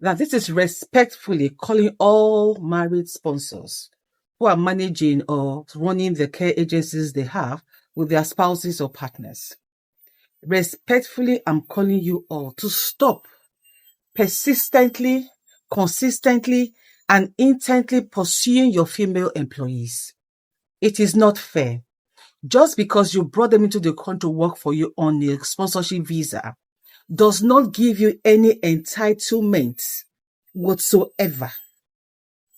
that this is respectfully calling all married sponsors who are managing or running the care agencies they have with their spouses or partners. Respectfully, I'm calling you all to stop persistently, consistently, and intently pursuing your female employees. It is not fair. Just because you brought them into the country to work for you on a sponsorship visa does not give you any entitlement whatsoever.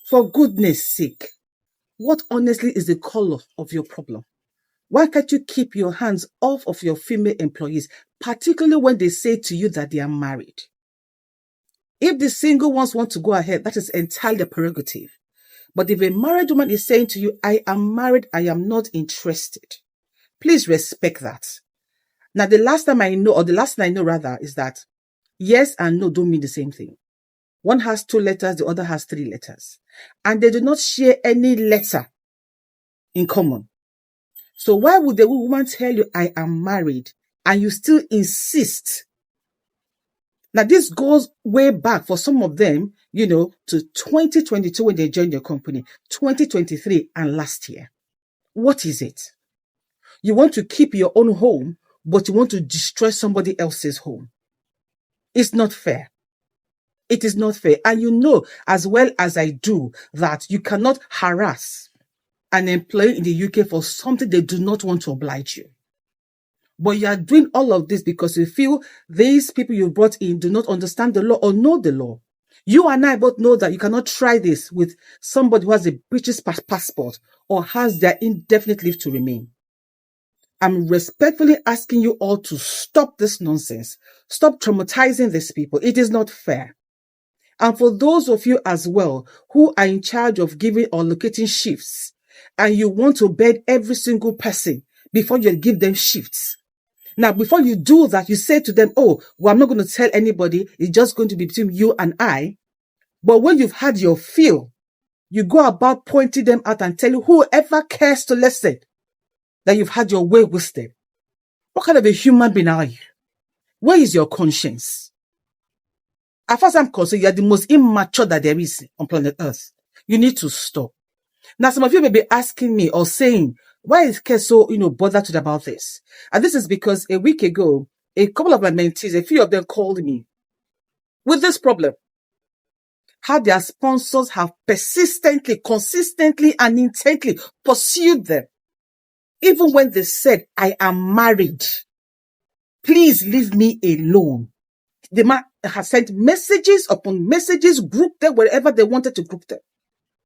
For goodness sake, what honestly is the color of your problem? Why can't you keep your hands off of your female employees, particularly when they say to you that they are married? If the single ones want to go ahead, that is entirely their prerogative. But if a married woman is saying to you, I am married, I am not interested, please respect that. Now, the last thing I know rather, is that yes and no don't mean the same thing. One has 2 letters, the other has 3 letters. And they do not share any letter in common. So why would the woman tell you, I am married, and you still insist? Now, this goes way back for some of them, to 2022 when they joined your company, 2023 and last year. What is it? You want to keep your own home, but you want to destroy somebody else's home. It's not fair. It is not fair. And you know as well as I do that you cannot harass an employee in the UK for something they do not want to oblige you. But you are doing all of this because you feel these people you brought in do not understand the law or know the law. You and I both know that you cannot try this with somebody who has a British passport or has their indefinite leave to remain. I'm respectfully asking you all to stop this nonsense. Stop traumatizing these people. It is not fair. And for those of you as well who are in charge of giving or locating shifts, and you want to bed every single person before you give them shifts. Now, before you do that, you say to them, oh, well, I'm not going to tell anybody. It's just going to be between you and I. But when you've had your fill, you go about pointing them out and telling whoever cares to listen that you've had your way wasted. What kind of a human being are you? Where is your conscience? As far as I'm concerned, you are the most immature that there is on planet Earth. You need to stop. Now, some of you may be asking me or saying, why is Kess so, bothered about this? And this is because a week ago, a couple of my mentees, a few of them called me with this problem. How their sponsors have persistently, consistently, and intently pursued them. Even when they said, I am married, please leave me alone. The man has sent messages upon messages, grouped them wherever they wanted to group them.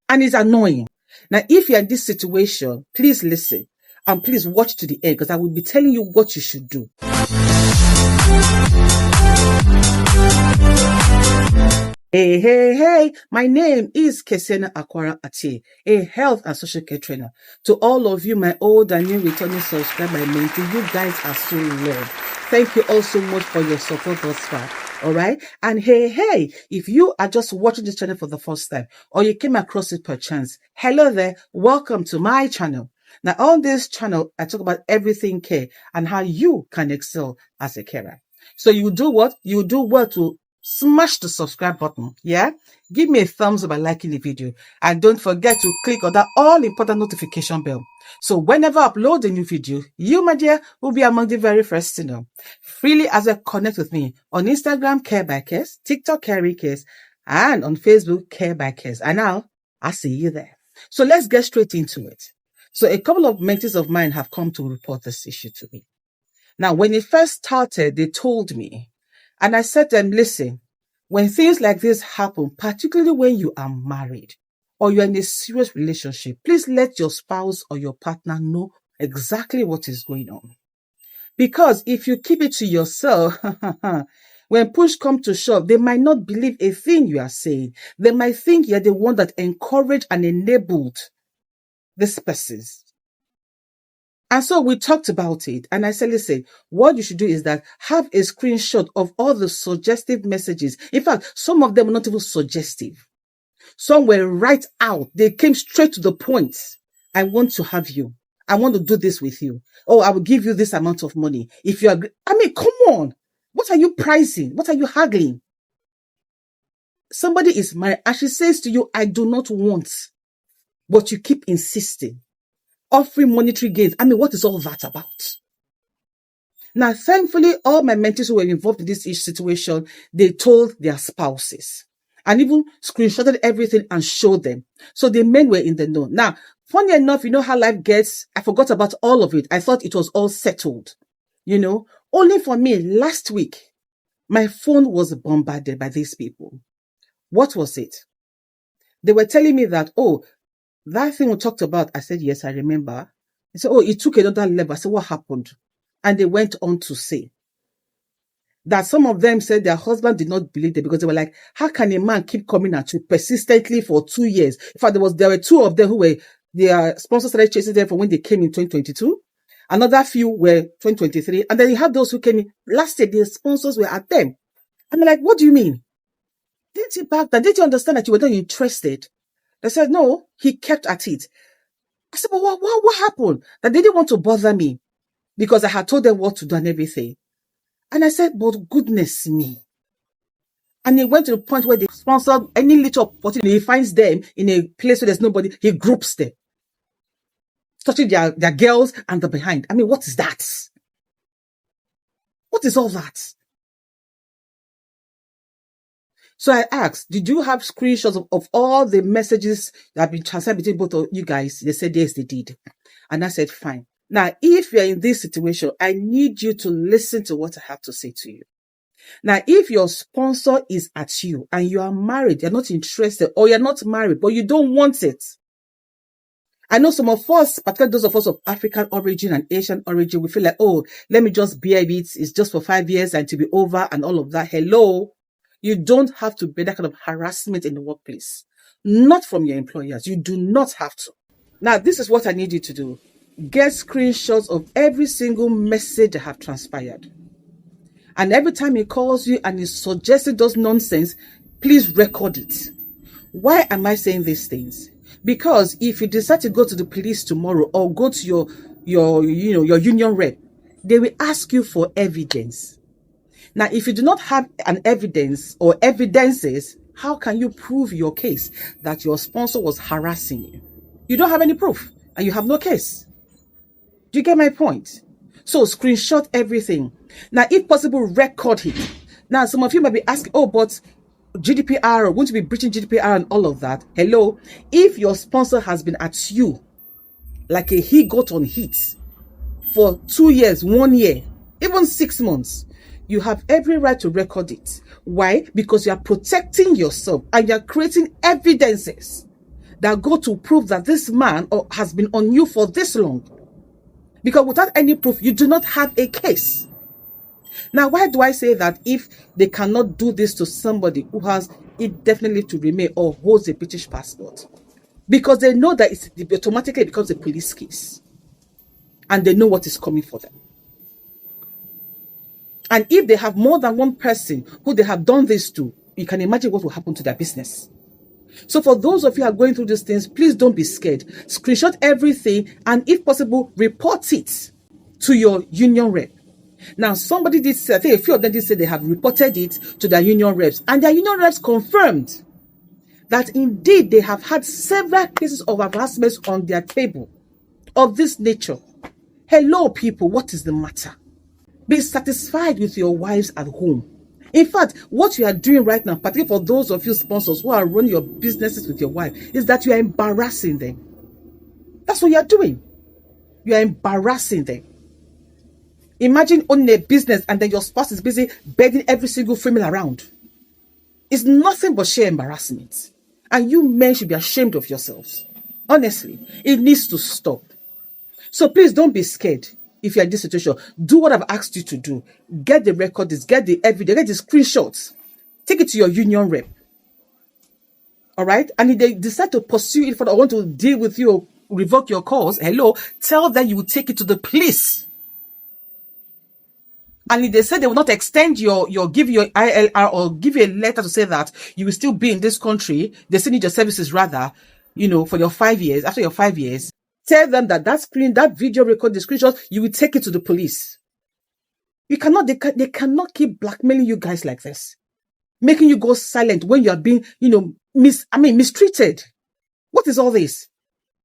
And it's annoying. Now, if you're in this situation, please listen and please watch to the end because I will be telling you what you should do. Hey, my name is Kesena Akwara Ate, a health and social care trainer. To all of you, my old and new returning subscriber, my mentee, you guys are so loved. Thank you all so much for your support thus far. All right. And hey, if you are just watching this channel for the first time or you came across it per chance, hello there. Welcome to my channel. Now, on this channel, I talk about everything care and how you can excel as a carer. So you do what? You do well to smash the subscribe button. Yeah. Give me a thumbs up by liking the video. And don't forget to click on that all important notification bell. So whenever I upload a new video, you, my dear, will be among the very first to know. Freely as well connect with me on Instagram, Care by Kess, TikTok, Care by Kess, and on Facebook, Care by Kess. And now, I'll see you there. So let's get straight into it. So a couple of mentees of mine have come to report this issue to me. Now, when it first started, they told me, and I said to them, listen, when things like this happen, particularly when you are married or you're in a serious relationship, please let your spouse or your partner know exactly what is going on. Because if you keep it to yourself, when push comes to shove, they might not believe a thing you are saying. They might think you're the one that encouraged and enabled this person. And so we talked about it. And I said, listen, what you should do is that have a screenshot of all the suggestive messages. In fact, some of them were not even suggestive. Some were right out. They came straight to the point. I want to have you. I want to do this with you. Oh, I will give you this amount of money. If you agree. I mean, come on. What are you pricing? What are you haggling? somebody is married and she says to you, I do not want, but you keep insisting, offering monetary gains. I mean, what is all that about? Now, thankfully, all my mentees who were involved in this situation, they told their spouses and even screenshotted everything and showed them. So the men were in the know. Now, funny enough, you know how life gets. I forgot about all of it. I thought it was all settled, only for me last week, my phone was bombarded by these people. What was it? They were telling me that, oh, that thing we talked about. I said, yes, I remember. They said, oh, it took another level. I said, what happened? And they went on to say that some of them said their husband did not believe them because they were like, how can a man keep coming at you persistently for 2 years? In fact, there were 2 of them who were, their sponsors started chasing them from when they came in 2022. Another few were 2023. And then you had those who came in last year, their sponsors were at them. And I'm like, what do you mean? Didn't you back that? Didn't you understand that you were not interested? They said, no, he kept at it. I said, but what happened? That they didn't want to bother me because I had told them what to do and everything. And I said, but goodness me. And it went to the point where they sponsored any little opportunity. He finds them in a place where there's nobody. He groups them, touching their girls and the behind. I mean, what is that? What is all that? So I asked, did you have screenshots of all the messages that have been transferred between both of you guys? They said, yes, they did. And I said, fine. Now, if you're in this situation, I need you to listen to what I have to say to you. Now, if your sponsor is at you and you are married, you're not interested, or you're not married, but you don't want it. I know some of us, particularly those of us of African origin and Asian origin, we feel like, oh, let me just bear it. It's just for 5 years and to be over and all of that. Hello. You don't have to bear that kind of harassment in the workplace. Not from your employers. You do not have to. Now, this is what I need you to do. Get screenshots of every single message that have transpired. And every time he calls you and is suggesting those nonsense, please record it. Why am I saying these things? Because if you decide to go to the police tomorrow or go to your union rep, they will ask you for evidence. Now, if you do not have an evidence or evidences, how can you prove your case that your sponsor was harassing you? You don't have any proof and you have no case. Do you get my point? So screenshot everything. Now, if possible, record it. Now, some of you might be asking, oh, but GDPR, won't you be breaching GDPR and all of that? Hello, if your sponsor has been at you like a he-goat on heat for 2 years, 1 year, even 6 months, you have every right to record it. Why? Because you are protecting yourself and you are creating evidences that go to prove that this man has been on you for this long. Because without any proof, you do not have a case. Now, why do I say that if they cannot do this to somebody who has indefinitely to remain or holds a British passport? Because they know that it automatically becomes a police case. And they know what is coming for them. And if they have more than one person who they have done this to, you can imagine what will happen to their business. So for those of you who are going through these things, please don't be scared. Screenshot everything and if possible, report it to your union rep. Now, somebody did say, I think a few of them did say they have reported it to their union reps. And their union reps confirmed that indeed they have had several cases of harassment on their table of this nature. Hello, people, what is the matter? Be satisfied with your wives at home. In fact, what you are doing right now, particularly for those of you sponsors who are running your businesses with your wife, is that you are embarrassing them. That's what you are doing. You are embarrassing them. Imagine owning a business and then your spouse is busy begging every single female around. It's nothing but sheer embarrassment. And you men should be ashamed of yourselves. Honestly, it needs to stop. So please don't be scared. If you're in this situation, do what I've asked you to do. Get the records, get the evidence, get the screenshots. Take it to your union rep. All right? And if they decide to pursue it further or want to deal with you or revoke your cause, hello, tell them you will take it to the police. And if they say they will not extend give you your ILR or give you a letter to say that you will still be in this country, they still need your services rather, for your 5 years, after your 5 years, tell them that that video record, the screenshots, you will take it to the police. They cannot keep blackmailing you guys like this. making you go silent when you are being, mistreated. What is all this?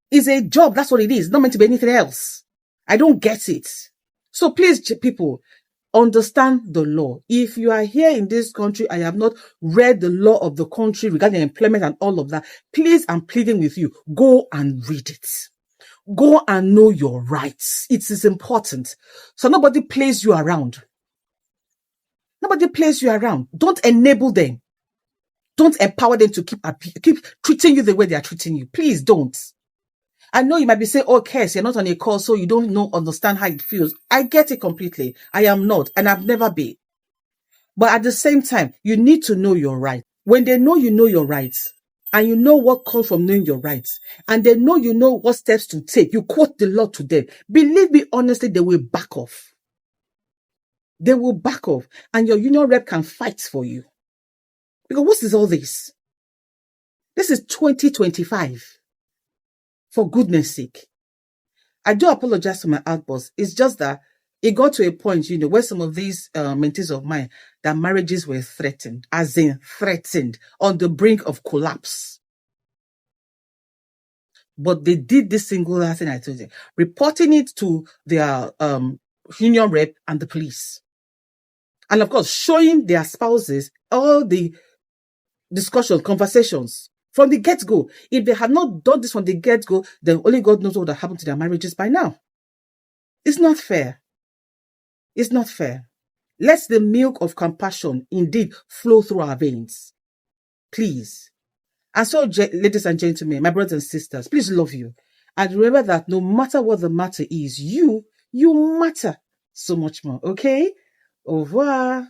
It's a job. That's what it is. It's not meant to be anything else. I don't get it. So please, people, understand the law. If you are here in this country and you have not read the law of the country regarding employment and all of that, please, I'm pleading with you, go and read it. Go and know your rights. It is important. So nobody plays you around. Nobody plays you around. Don't enable them. Don't empower them to keep treating you the way they are treating you. Please don't. I know you might be saying, oh, Kess, you're not on a call, so you don't understand how it feels. I get it completely. I am not, and I've never been. But at the same time, you need to know your rights. When they know you know your rights, and you know what comes from knowing your rights, and they know you know what steps to take, you quote the law to them. Believe me, honestly, they will back off. They will back off, and your union rep can fight for you. Because what is all this? This is 2025. For goodness sake. I do apologize for my outburst. It's just that it got to a point, where some of these mentees of mine, that marriages were threatened, as in threatened, on the brink of collapse. But they did this singular thing I told you, reporting it to their union rep and the police. And of course, showing their spouses all the discussions, conversations from the get-go. If they had not done this from the get-go, then only God knows what would have happened to their marriages by now. It's not fair. It's not fair. Let the milk of compassion indeed flow through our veins. Please. And so, ladies and gentlemen, my brothers and sisters, please love you. And remember that no matter what the matter is, you matter so much more. Okay? Au revoir.